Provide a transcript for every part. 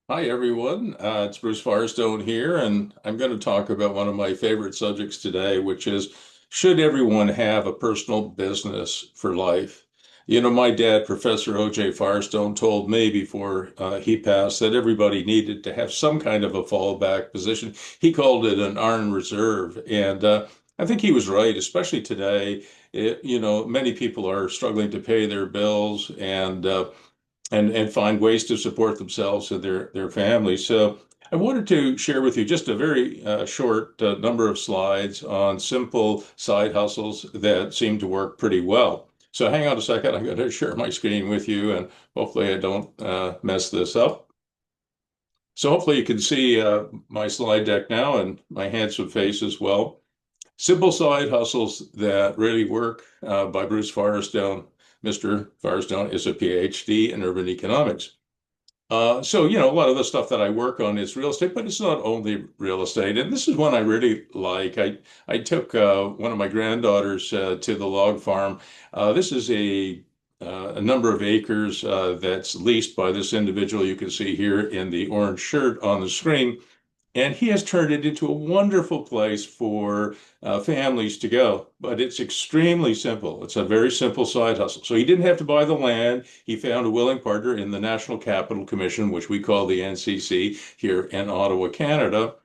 Hi, everyone. It's Bruce Firestone here, and I'm going to talk about one of my favorite subjects today, which is should everyone have a personal business for life? You know, my dad, Professor O.J. Firestone, told me before he passed that everybody needed to have some kind of a fallback position. He called it an iron reserve, and I think he was right, especially today. Many people are struggling to pay their bills, and find ways to support themselves and their families. So I wanted to share with you just a very short number of slides on simple side hustles that seem to work pretty well. So hang on a second. I'm going to share my screen with you, and hopefully I don't mess this up. So hopefully you can see my slide deck now and my handsome face as well. Simple side hustles that really work by Bruce Firestone. Mr. Firestone is a PhD in urban economics. A lot of the stuff that I work on is real estate, but it's not only real estate. And this is one I really like. I took one of my granddaughters to the log farm. This is a number of acres that's leased by this individual you can see here in the orange shirt on the screen. And he has turned it into a wonderful place for families to go. But it's extremely simple. It's a very simple side hustle. So he didn't have to buy the land. He found a willing partner in the National Capital Commission, which we call the NCC here in Ottawa, Canada.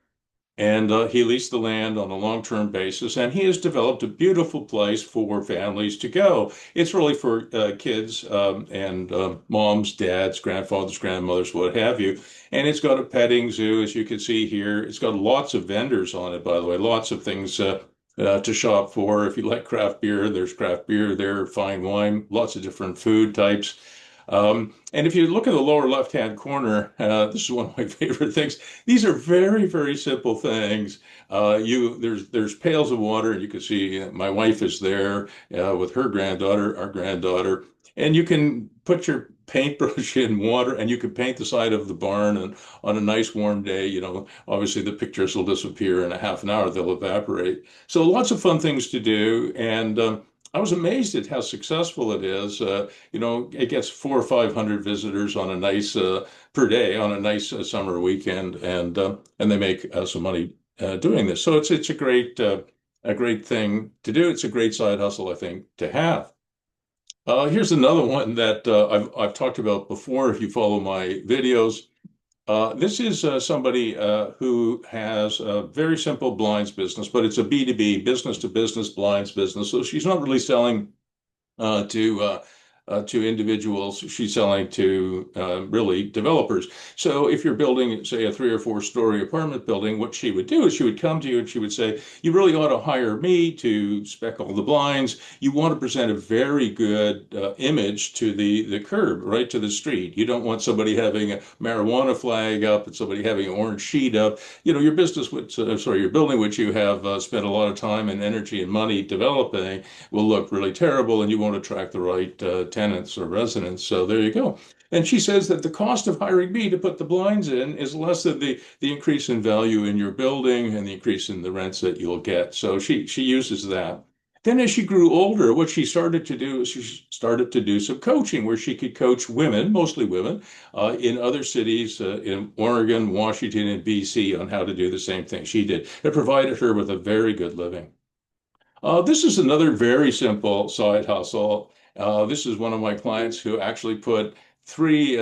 And he leased the land on a long-term basis, and he has developed a beautiful place for families to go. It's really for kids and moms, dads, grandfathers, grandmothers, what have you. And it's got a petting zoo, as you can see here. It's got lots of vendors on it, by the way, lots of things to shop for. If you like craft beer, there's craft beer there, fine wine, lots of different food types. And if you look at the lower left-hand corner, this is one of my favorite things. These are very, very simple things. There's pails of water, and you can see my wife is there with her granddaughter, our granddaughter, and you can put your paintbrush in water, and you can paint the side of the barn. And on a nice warm day, obviously the pictures will disappear in a half an hour; they'll evaporate. So lots of fun things to do, and I was amazed at how successful it is. It gets 400 or 500 visitors on a nice per day on a nice summer weekend, and they make some money doing this. So it's a great thing to do. It's a great side hustle, I think, to have. Here's another one that I've talked about before. If you follow my videos, this is somebody who has a very simple blinds business, but it's a B2B, business to business blinds business. So she's not really selling uh, to uh, to individuals. She's selling to really developers. So if you're building, say, a 3 or 4 story apartment building, what she would do is she would come to you and she would say, "You really ought to hire me to spec all the blinds. You want to present a very good image to the curb, right to the street. You don't want somebody having a marijuana flag up and somebody having an orange sheet up. Your business would, sorry, your building, which you have spent a lot of time and energy and money developing, will look really terrible, and you won't attract the right tenants or residents." So there you go. And she says that the cost of hiring me to put the blinds in is less than the increase in value in your building and the increase in the rents that you'll get. So she uses that. Then as she grew older, what she started to do is she started to do some coaching where she could coach women, mostly women, in other cities in Oregon, Washington, and BC on how to do the same thing she did. It provided her with a very good living. This is another very simple side hustle. This is one of my clients who actually put three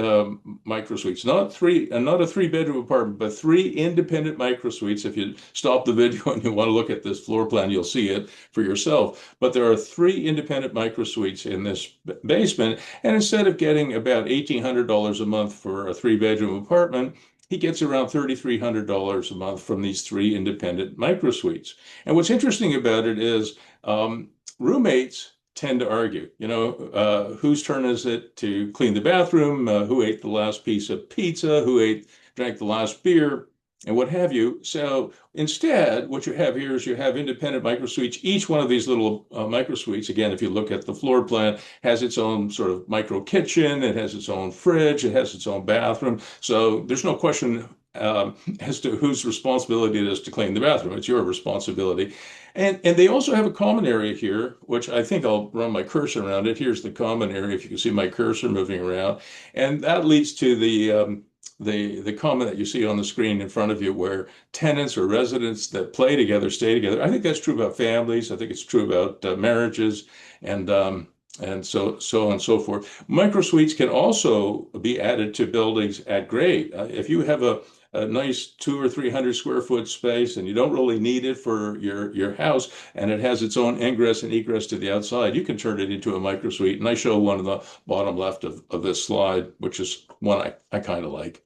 microsuites, not a three-bedroom apartment, but three independent microsuites. If you stop the video and you want to look at this floor plan, you'll see it for yourself. But there are three independent microsuites in this basement, and instead of getting about $1,800 a month for a three-bedroom apartment, he gets around $3,300 a month from these three independent microsuites. And what's interesting about it is roommates tend to argue, whose turn is it to clean the bathroom, who ate the last piece of pizza, drank the last beer, and what have you. So instead, what you have here is you have independent microsuites. Each one of these little microsuites, again, if you look at the floor plan, has its own sort of micro kitchen, it has its own fridge, it has its own bathroom. So there's no question as to whose responsibility it is to clean the bathroom. It's your responsibility. And they also have a common area here, which I think I'll run my cursor around it. Here's the common area, if you can see my cursor moving around. And that leads to the comment that you see on the screen in front of you, where tenants or residents that play together stay together. I think that's true about families. I think it's true about marriages, and so on and so forth. Microsuites can also be added to buildings at grade. If you have a nice 200 or 300 square foot space and you don't really need it for your house, and it has its own ingress and egress to the outside, you can turn it into a microsuite. And I show one on the bottom left of this slide, which is one I kind of like.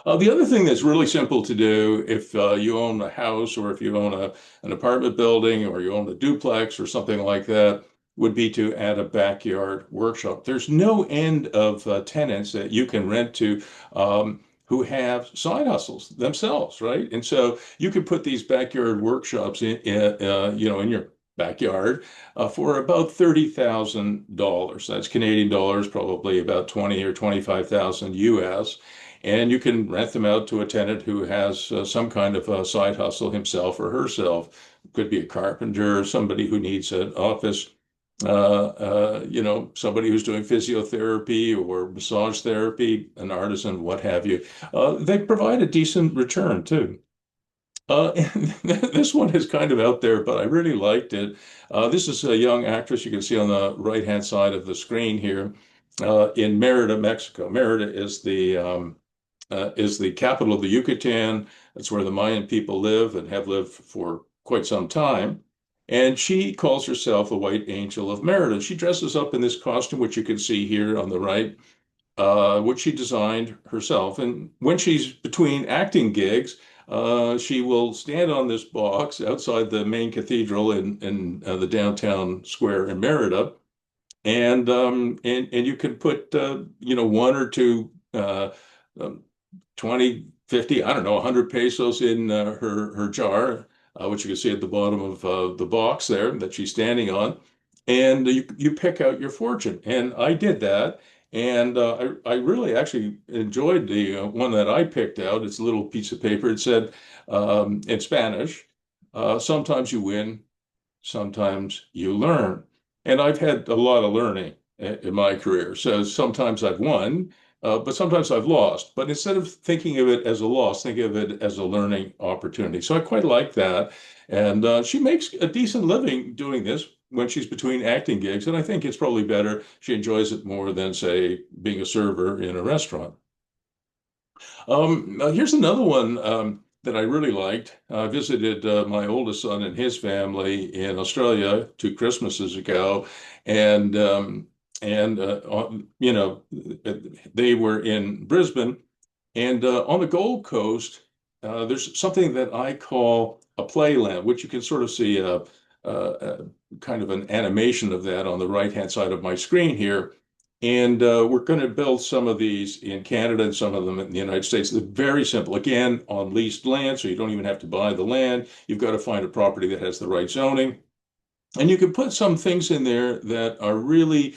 The other thing that's really simple to do if you own a house, or if you own an apartment building, or you own a duplex or something like that, would be to add a backyard workshop. There's no end of tenants that you can rent to, who have side hustles themselves, right? And so you could put these backyard workshops in your backyard for about $30,000. That's Canadian dollars, probably about 20 or 25,000 US. And you can rent them out to a tenant who has some kind of a side hustle, himself or herself. Could be a carpenter, somebody who needs an office, somebody who's doing physiotherapy or massage therapy, an artisan, what have you. They provide a decent return too. And this one is kind of out there, but I really liked it. This is a young actress you can see on the right-hand side of the screen here, in Merida, Mexico. Merida is the capital of the Yucatan. That's where the Mayan people live and have lived for quite some time. And she calls herself the White Angel of Merida. She dresses up in this costume, which you can see here on the right, which she designed herself. And when she's between acting gigs, she will stand on this box outside the main cathedral in the downtown square in Merida, and you can put one or two, um, 20, 50, I don't know, 100 pesos in her jar, which you can see at the bottom of the box there that she's standing on. And you pick out your fortune. And I did that. And I really actually enjoyed the one that I picked out. It's a little piece of paper. It said, in Spanish, sometimes you win, sometimes you learn. And I've had a lot of learning in my career. So sometimes I've won, but sometimes I've lost. But instead of thinking of it as a loss, think of it as a learning opportunity. So I quite like that. And she makes a decent living doing this when she's between acting gigs. And I think it's probably better. She enjoys it more than, say, being a server in a restaurant. Now here's another one that I really liked. I visited my oldest son and his family in Australia 2 Christmases ago, and they were in Brisbane, and on the Gold Coast, there's something that I call a Playland, which you can sort of see a kind of an animation of that on the right-hand side of my screen here. And we're going to build some of these in Canada and some of them in the United States. They're very simple. Again, on leased land, so you don't even have to buy the land. You've got to find a property that has the right zoning. And you can put some things in there that are really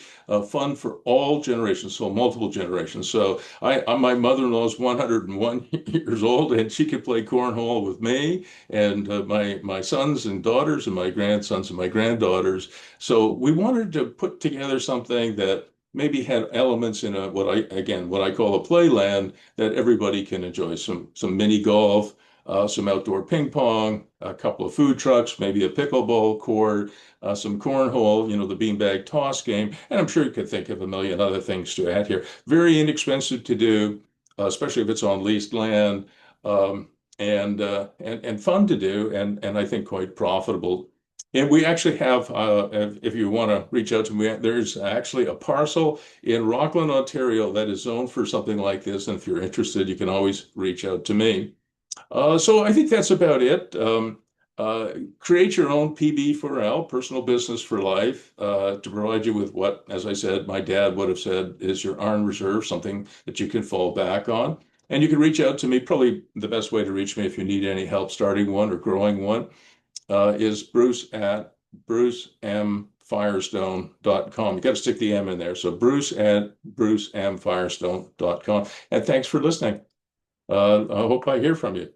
fun for all generations, so multiple generations. So my mother-in-law is 101 years old, and she could play cornhole with me and my sons and daughters and my grandsons and my granddaughters. So we wanted to put together something that maybe had elements in what I call a playland that everybody can enjoy. Some mini golf, some outdoor ping pong, a couple of food trucks, maybe a pickleball court, some cornhole, the beanbag toss game, and I'm sure you could think of a million other things to add here. Very inexpensive to do, especially if it's on leased land, and fun to do, and I think quite profitable. And we actually have, if you want to reach out to me, there's actually a parcel in Rockland, Ontario that is zoned for something like this. And if you're interested, you can always reach out to me. So I think that's about it. Create your own PB4L, personal business for life, to provide you with what, as I said, my dad would have said is your iron reserve, something that you can fall back on. And you can reach out to me. Probably the best way to reach me if you need any help starting one or growing one is Bruce at brucemfirestone.com. You got to stick the M in there. So Bruce at brucemfirestone.com. And thanks for listening. I hope I hear from you.